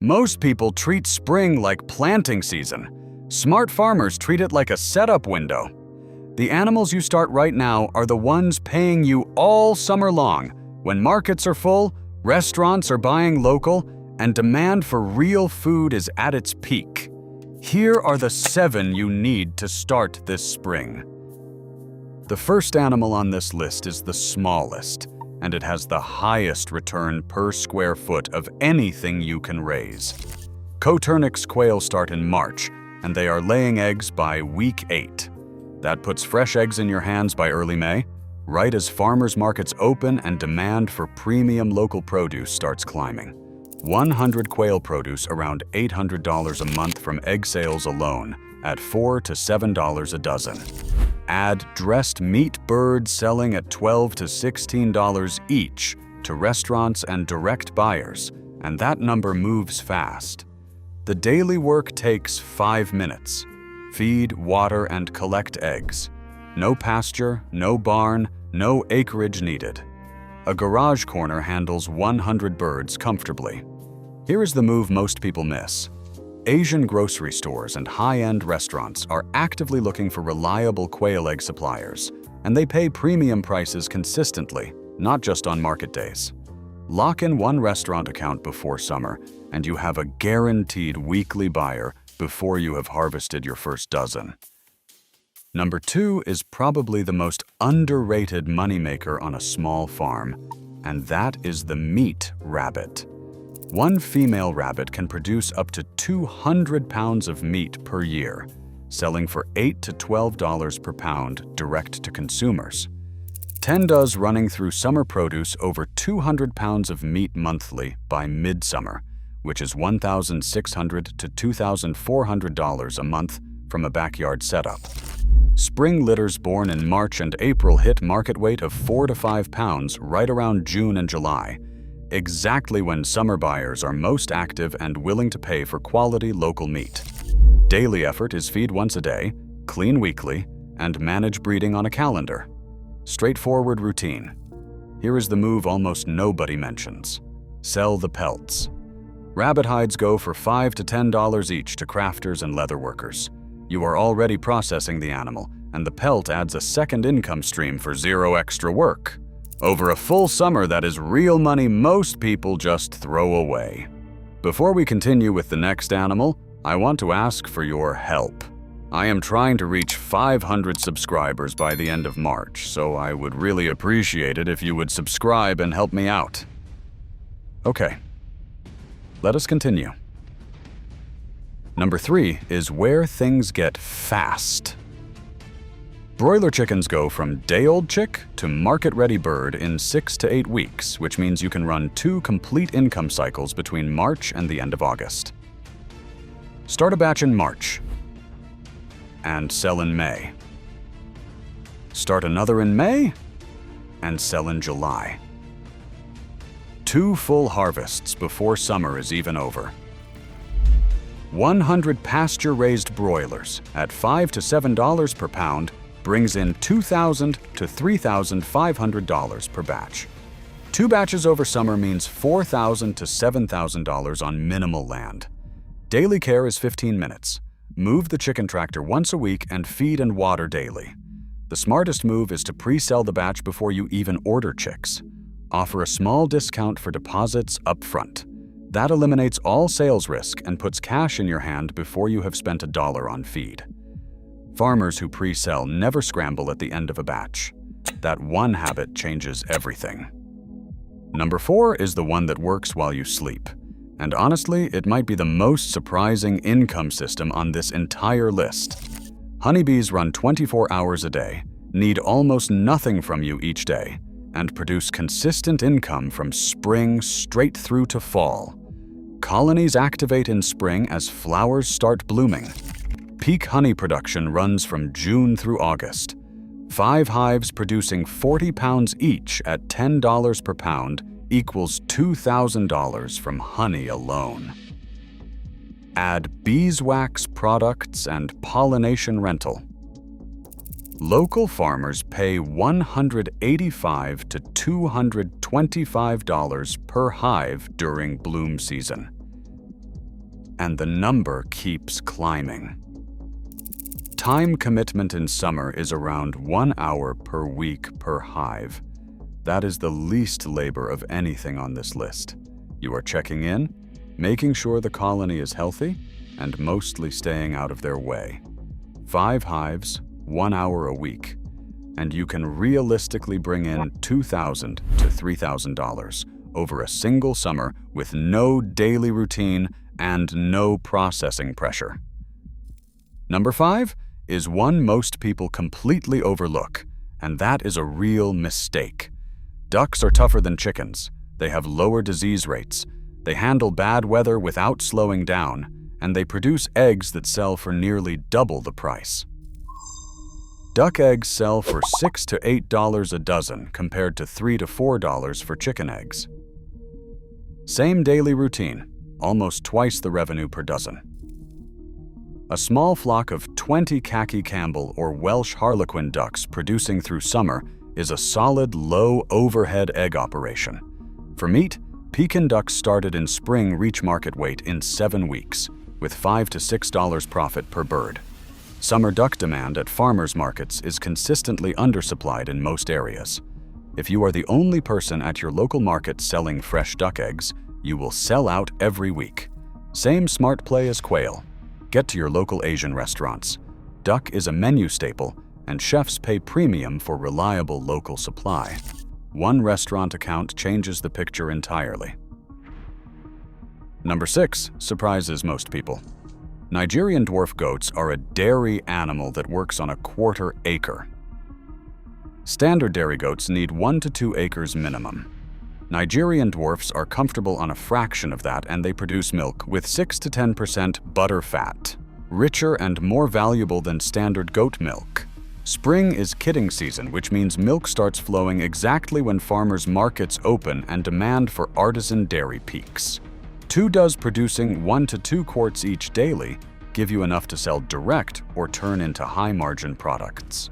Most people treat spring like planting season. Smart farmers treat it like a setup window. The animals you start right now are the ones paying you all summer long, when markets are full, restaurants are buying local, and demand for real food is at its peak. Here are the 7 you need to start this spring. The first animal on this list is the smallest, and it has the highest return per square foot of anything you can raise. Coturnix quail start in March, and they are laying eggs by week 8. That puts fresh eggs in your hands by early May, right as farmers markets open and demand for premium local produce starts climbing. 100 quail produce around $800 a month from egg sales alone, at $4 to $7 a dozen. Add dressed meat birds selling at $12 to $16 each to restaurants and direct buyers, and that number moves fast. The daily work takes 5 minutes. Feed, water, and collect eggs. No pasture, no barn, no acreage needed. A garage corner handles 100 birds comfortably. Here is the move most people miss. Asian grocery stores and high-end restaurants are actively looking for reliable quail egg suppliers, and they pay premium prices consistently, not just on market days. Lock in one restaurant account before summer, and you have a guaranteed weekly buyer before you have harvested your first dozen. Number 2 is probably the most underrated moneymaker on a small farm, and that is the meat rabbit. One female rabbit can produce up to 200 pounds of meat per year, selling for $8 to $12 per pound direct to consumers. 10 does running through summer produce over 200 pounds of meat monthly by midsummer, which is $1,600 to $2,400 a month from a backyard setup. Spring litters born in March and April hit market weight of 4 to 5 pounds right around June and July, exactly when summer buyers are most active and willing to pay for quality local meat. Daily effort is feed once a day, clean weekly, and manage breeding on a calendar. Straightforward routine. Here is the move almost nobody mentions. Sell the pelts. Rabbit hides go for $5 to $10 each to crafters and leather workers. You are already processing the animal, and the pelt adds a second income stream for 0 extra work. Over a full summer, that is real money most people just throw away. Before we continue with the next animal, I want to ask for your help. I am trying to reach 500 subscribers by the end of March, so I would really appreciate it if you would subscribe and help me out. Okay, let us continue. Number 3 is where things get fast. Broiler chickens go from day-old chick to market-ready bird in 6 to 8 weeks, which means you can run 2 complete income cycles between March and the end of August. Start a batch in March and sell in May. Start another in May and sell in July. 2 full harvests before summer is even over. 100 pasture-raised broilers at $5 to $7 per pound brings in $2,000 to $3,500 per batch. 2 batches over summer means $4,000 to $7,000 on minimal land. Daily care is 15 minutes. Move the chicken tractor once a week and feed and water daily. The smartest move is to pre-sell the batch before you even order chicks. Offer a small discount for deposits up front. That eliminates all sales risk and puts cash in your hand before you have spent $1 on feed. Farmers who pre-sell never scramble at the end of a batch. That one habit changes everything. Number 4 is the one that works while you sleep. And honestly, it might be the most surprising income system on this entire list. Honeybees run 24 hours a day, need almost nothing from you each day, and produce consistent income from spring straight through to fall. Colonies activate in spring as flowers start blooming. Peak honey production runs from June through August. 5 hives producing 40 pounds each at $10 per pound equals $2,000 from honey alone. Add beeswax products and pollination rental. Local farmers pay $185 to $225 per hive during bloom season. and the number keeps climbing. Time commitment in summer is around 1 hour per week per hive. That is the least labor of anything on this list. You are checking in, making sure the colony is healthy, and mostly staying out of their way. 5 hives, 1 hour a week, and you can realistically bring in $2,000 to $3,000 over a single summer with no daily routine and no processing pressure. Number 5 is one most people completely overlook, and that is a real mistake. Ducks are tougher than chickens. They have lower disease rates. They handle bad weather without slowing down, and they produce eggs that sell for nearly double the price. Duck eggs sell for $6 to $8 a dozen compared to $3 to $4 for chicken eggs. Same daily routine, almost twice the revenue per dozen. A small flock of 20 khaki Campbell or Welsh Harlequin ducks producing through summer is a solid low overhead egg operation. For meat, Pekin ducks started in spring reach market weight in 7 weeks, with $5 to $6 profit per bird. Summer duck demand at farmers markets is consistently undersupplied in most areas. If you are the only person at your local market selling fresh duck eggs, you will sell out every week. Same smart play as quail. Get to your local Asian restaurants. Duck is a menu staple, and chefs pay premium for reliable local supply. One restaurant account changes the picture entirely. Number 6 surprises most people. Nigerian dwarf goats are a dairy animal that works on a quarter acre. Standard dairy goats need 1 to 2 acres minimum. Nigerian dwarfs are comfortable on a fraction of that, and they produce milk with 6 to 10% butter fat, richer and more valuable than standard goat milk. Spring is kidding season, which means milk starts flowing exactly when farmers' markets open and demand for artisan dairy peaks. 2 does producing 1 to 2 quarts each daily give you enough to sell direct or turn into high-margin products.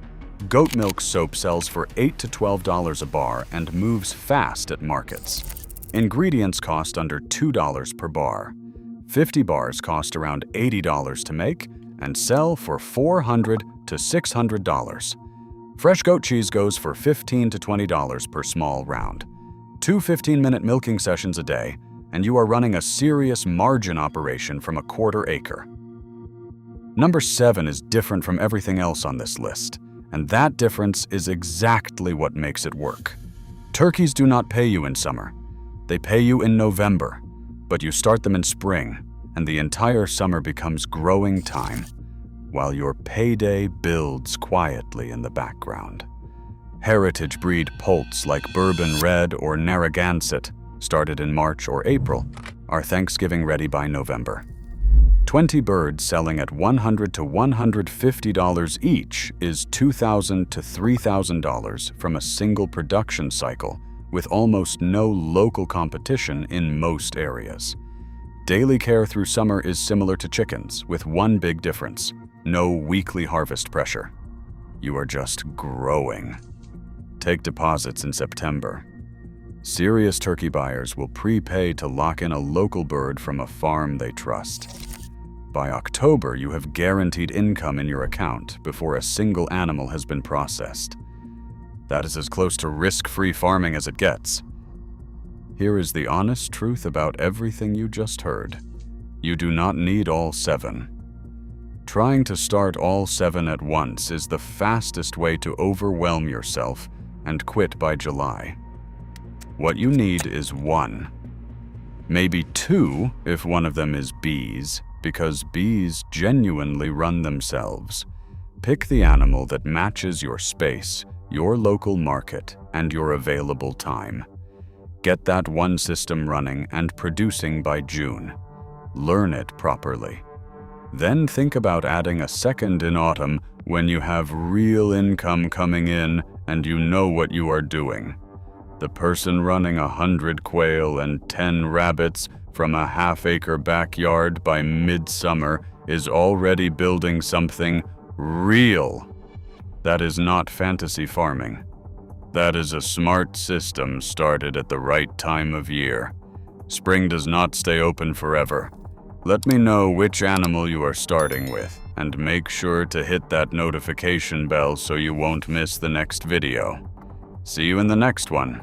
Goat milk soap sells for $8 to $12 a bar and moves fast at markets. Ingredients cost under $2 per bar. 50 bars cost around $80 to make and sell for $400 to $600. Fresh goat cheese goes for $15 to $20 per small round. 2 15-minute milking sessions a day, and you are running a serious margin operation from a quarter acre. Number 7 is different from everything else on this list, and that difference is exactly what makes it work. Turkeys do not pay you in summer. They pay you in November, but you start them in spring, and the entire summer becomes growing time, while your payday builds quietly in the background. Heritage breed poults like Bourbon Red or Narragansett, started in March or April, are Thanksgiving ready by November. 20 birds selling at $100 to $150 each is $2,000 to $3,000 from a single production cycle, with almost no local competition in most areas. Daily care through summer is similar to chickens, with one big difference: no weekly harvest pressure. You are just growing. Take deposits in September. Serious turkey buyers will prepay to lock in a local bird from a farm they trust. By October, you have guaranteed income in your account before a single animal has been processed. That is as close to risk-free farming as it gets. Here is the honest truth about everything you just heard. You do not need all 7. Trying to start all 7 at once is the fastest way to overwhelm yourself and quit by July. What you need is 1. Maybe 2 if one of them is bees, because bees genuinely run themselves. Pick the animal that matches your space, your local market, and your available time. Get that one system running and producing by June. Learn it properly. Then think about adding a second in autumn when you have real income coming in and you know what you are doing. The person running 100 quail and 10 rabbits from a half-acre backyard by midsummer is already building something real. That is not fantasy farming. That is a smart system started at the right time of year. Spring does not stay open forever. Let me know which animal you are starting with, and make sure to hit that notification bell so you won't miss the next video. See you in the next one.